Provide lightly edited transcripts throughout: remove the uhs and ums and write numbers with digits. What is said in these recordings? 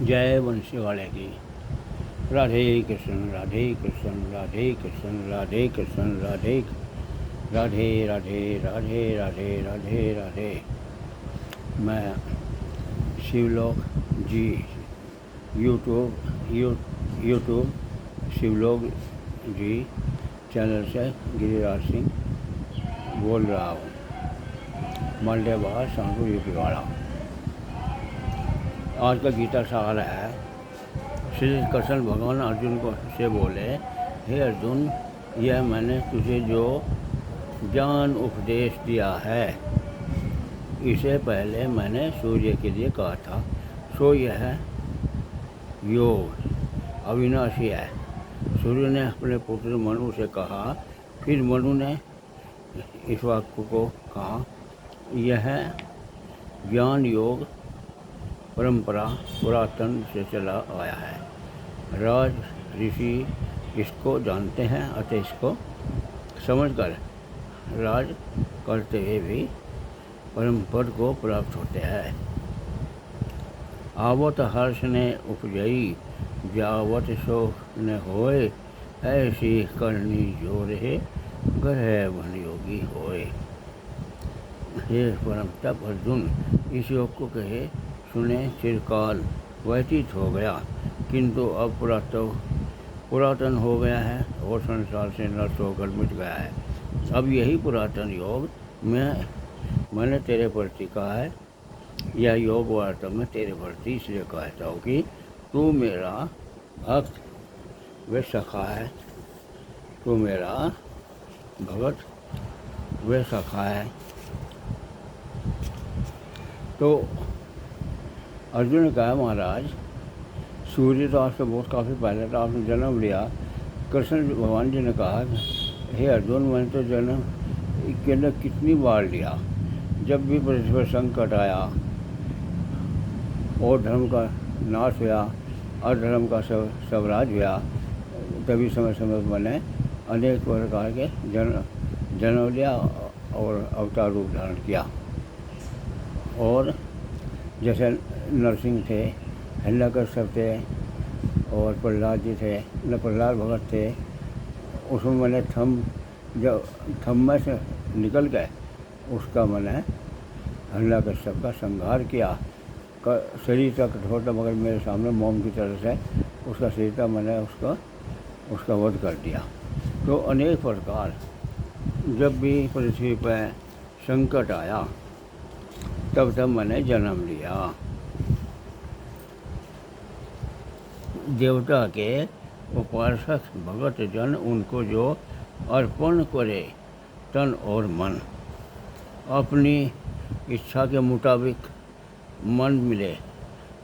जय वंशी वाले की। राधे कृष्ण राधे कृष्ण राधे कृष्ण राधे कृष्ण राधे राधे राधे राधे राधे राधे राधे। मैं शिवलोक जी यूट्यूब शिवलोक जी चैनल से गिरिराज सिंह बोल रहा हूँ, मल्टेबार शांतपुर यूपी वाला। आज का गीता सार है, श्री कृष्ण भगवान अर्जुन को से बोले, हे अर्जुन, यह मैंने तुझे जो ज्ञान उपदेश दिया है, इसे पहले मैंने सूर्य के लिए कहा था। सो यह योग अविनाशी है। सूर्य ने अपने पुत्र मनु से कहा, फिर मनु ने इस वाक्य को कहा। यह ज्ञान योग परंपरा पुरातन से चला आया है। राज ऋषि इसको जानते हैं, अतः इसको समझकर राज करते हुए भी परम पद को प्राप्त होते हैं। आवत हर्ष ने उपजई, जावत शोक न होए, ऐसी करनी जो रहे, ग्रह वन योगी होए। हे परम तप अर्जुन, इस योग को कहे सुने चिरकाल व्यतीत हो गया, किंतु अब पुरातन हो गया है और संसार से नष्ट होकर मिट गया है। अब यही पुरातन योग मैंने तेरे प्रति कहा है। यह योग वास्तव में तेरे प्रति इसलिए कहता हूँ कि तू मेरा भक्त व सखा है, तू मेरा भगत व सखा है। तो अर्जुन ने कहा, महाराज, सूर्य तो आपसे बहुत काफ़ी पहले था, आपने जन्म लिया। कृष्ण भगवान जी ने कहा, हे अर्जुन, मैंने तो जन्म कितनी बार लिया। जब भी पृथ्वी पर संकट आया और धर्म का नाश हुआ, अधर्म का स्वराज हुआ, तभी समय समय पर मैंने अनेक प्रकार के जन्म लिया और अवतार रूप धारण किया। और जैसे नरसिंह थे, हिरण्यकश्यप थे और प्रहलाद जी थे, प्रहलाद भगत थे। उसमें मैंने थम में से निकल गए, उसका मैंने हिरण्यकश्यप का संहार किया। शरीर का कठोर था, मगर मेरे सामने मोम की तरह से उसका शरीर था, मैंने उसका वध कर दिया। तो अनेक प्रकार जब भी पृथ्वी पर संकट आया, तब मैंने जन्म लिया। देवता के उपासक भगत जन उनको जो अर्पण करे तन और मन, अपनी इच्छा के मुताबिक मन मिले,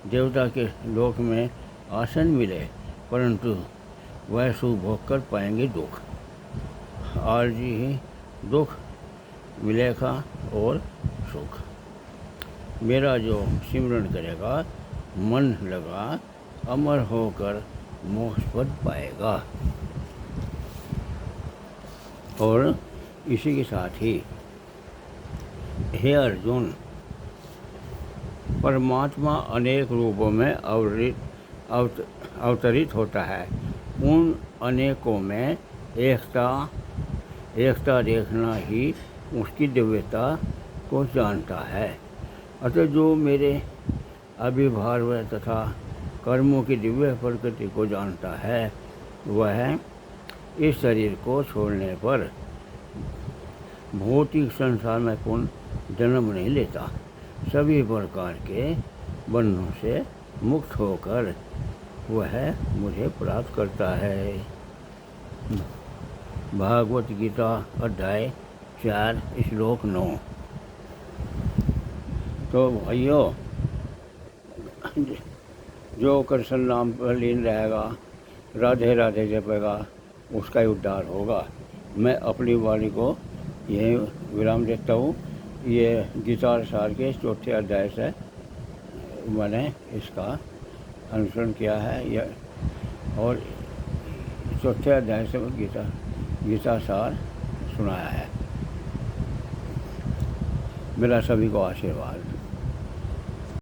देवता के लोक में आसन मिले, परंतु वह सुख भोग कर पाएंगे दुख। आज ही दुख मिलेगा और सुख। मेरा जो सिमरन करेगा, मन लगा, अमर होकर मोक्ष पद पाएगा। और इसी के साथ ही, हे अर्जुन, परमात्मा अनेक रूपों में अवतरित होता है। उन अनेकों में एकता देखना ही उसकी दिव्यता को जानता है। अतः जो मेरे अभिभाव तथा कर्मों की दिव्य प्रकृति को जानता है, वह इस शरीर को छोड़ने पर भौतिक संसार में पुनः जन्म नहीं लेता। सभी प्रकार के बंधनों से मुक्त होकर वह मुझे प्राप्त करता है। भागवत गीता अध्याय 4 श्लोक 9। तो भाइयों, जो कृष्ण नाम पर लीन रहेगा, राधे राधे जपेगा, उसका ही उद्धार होगा। मैं अपनी वाणी को यही विराम देता हूँ। ये गीता सार के 4 अध्याय से मैंने इसका अनुसरण किया है, और 4 अध्याय से गीता सार सुनाया है। मेरा सभी को आशीर्वाद।